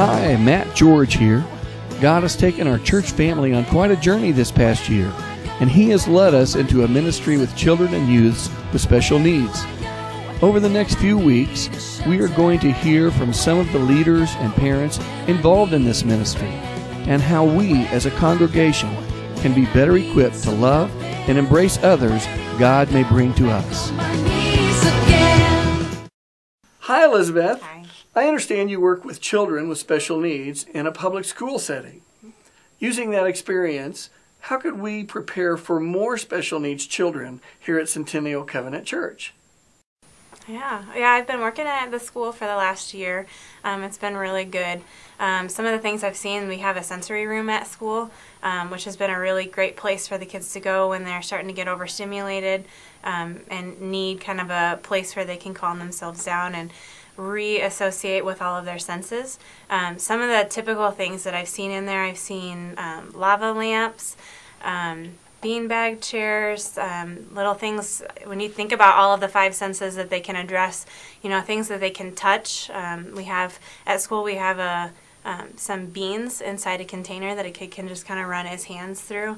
Hi, Matt George here. God has taken our church family on quite a journey this past year, and He has led us into a ministry with children and youths with special needs. Over the next few weeks, we are going to hear from some of the leaders and parents involved in this ministry, and how we as a congregation can be better equipped to love and embrace others God may bring to us. Hi, Elizabeth. Hi. I understand you work with children with special needs in a public school setting. Using that experience, how could we prepare for more special needs children here at Centennial Covenant Church? Yeah, I've been working at the school for the last year. It's been really good. Some of the things I've seen, we have a sensory room at school, which has been a really great place for the kids to go when they're starting to get overstimulated and need kind of a place where they can calm themselves down and reassociate with all of their senses. Some of the typical things that I've seen in there, I've seen lava lamps, beanbag chairs, little things. When you think about all of the five senses that they can address, you know, things that they can touch. We have at school, we have some beans inside a container that a kid can just kind of run his hands through.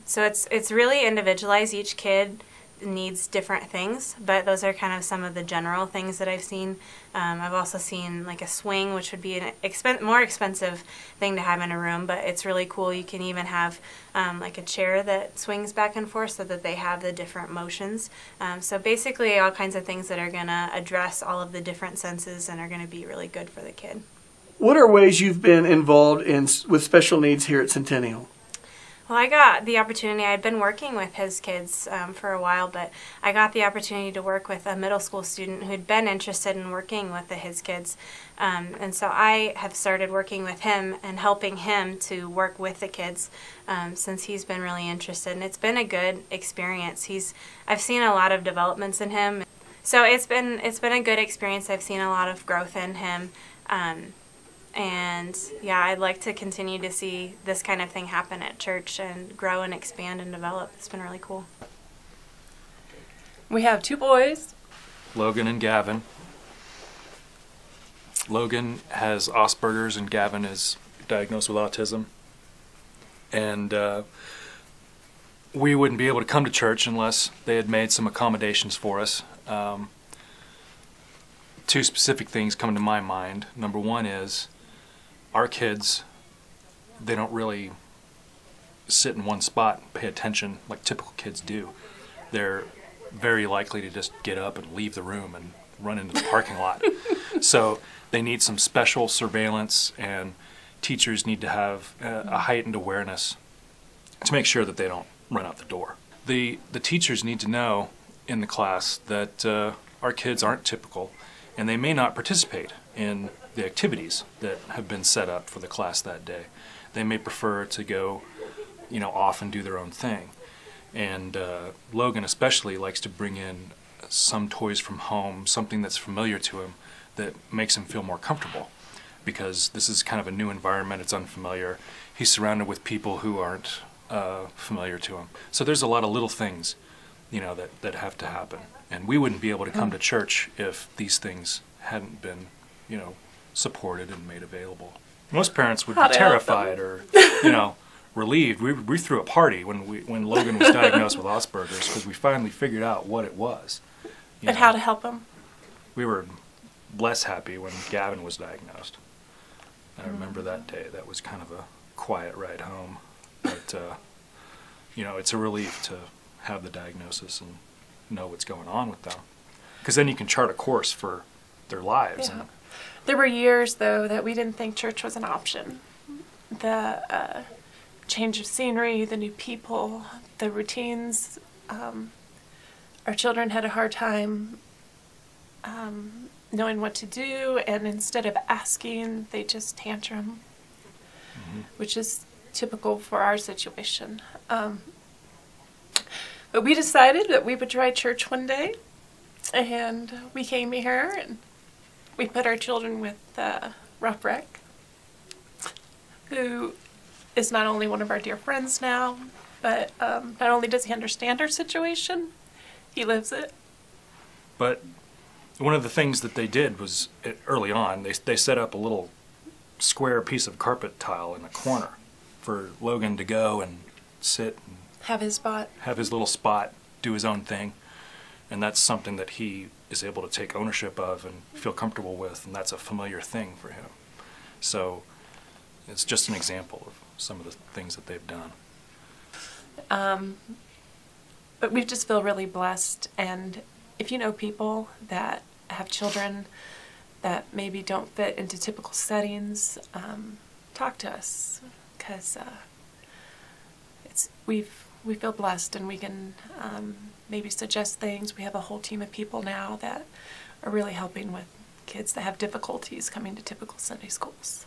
So it's really individualized. Each kid needs different things, but those are kind of some of the general things that I've seen. I've also seen like a swing, which would be an more expensive thing to have in a room, but it's really cool. You can even have like a chair that swings back and forth so that they have the different motions. So basically all kinds of things that are going to address all of the different senses and are going to be really good for the kid. What are ways you've been involved with special needs here at Centennial? Well, I got the opportunity. I'd been working with his kids for a while, but I got the opportunity to work with a middle school student who'd been interested in working with the his kids. And so I have started working with him and helping him to work with the kids since he's been really interested. And it's been a good experience. I've seen a lot of developments in him. So it's been a good experience. I've seen a lot of growth in him. And yeah, I'd like to continue to see this kind of thing happen at church and grow and expand and develop. It's been really cool. We have two boys, Logan and Gavin. Logan has Asperger's and Gavin is diagnosed with autism. And we wouldn't be able to come to church unless they had made some accommodations for us. Two specific things come to my mind. Number one is our kids, they don't really sit in one spot and pay attention like typical kids do. They're very likely to just get up and leave the room and run into the parking lot. So they need some special surveillance, and teachers need to have a heightened awareness to make sure that they don't run out the door. The teachers need to know in the class that our kids aren't typical, and they may not participate in the activities that have been set up for the class that day. They may prefer to go, off and do their own thing. And Logan especially likes to bring in some toys from home, something that's familiar to him that makes him feel more comfortable, because this is kind of a new environment, it's unfamiliar. He's surrounded with people who aren't familiar to him. So there's a lot of little things, that have to happen. And we wouldn't be able to come to church if these things hadn't been, supported and made available. Most parents would be terrified or, relieved. We threw a party when Logan was diagnosed with Asperger's, because we finally figured out what it was. And how to help him. We were less happy when Gavin was diagnosed. I remember that day. That was kind of a quiet ride home. But, it's a relief to have the diagnosis and know what's going on with them. Because then you can chart a course for their lives. Yeah. There were years, though, that we didn't think church was an option. The change of scenery, the new people, the routines. Our children had a hard time knowing what to do, and instead of asking, they just tantrum, which is typical for our situation. But we decided that we would try church one day, and we came here and we put our children with Rough Wreck, who is not only one of our dear friends now, but not only does he understand our situation, he lives it. But one of the things that they did was, early on, they set up a little square piece of carpet tile in a corner for Logan to go and sit and Have his spot. have his little spot, do his own thing. And that's something that he is able to take ownership of and feel comfortable with, and that's a familiar thing for him. So it's just an example of some of the things that they've done. But we just feel really blessed, and if you know people that have children that maybe don't fit into typical settings, talk to us, because we feel blessed, and we can maybe suggest things. We have a whole team of people now that are really helping with kids that have difficulties coming to typical Sunday schools.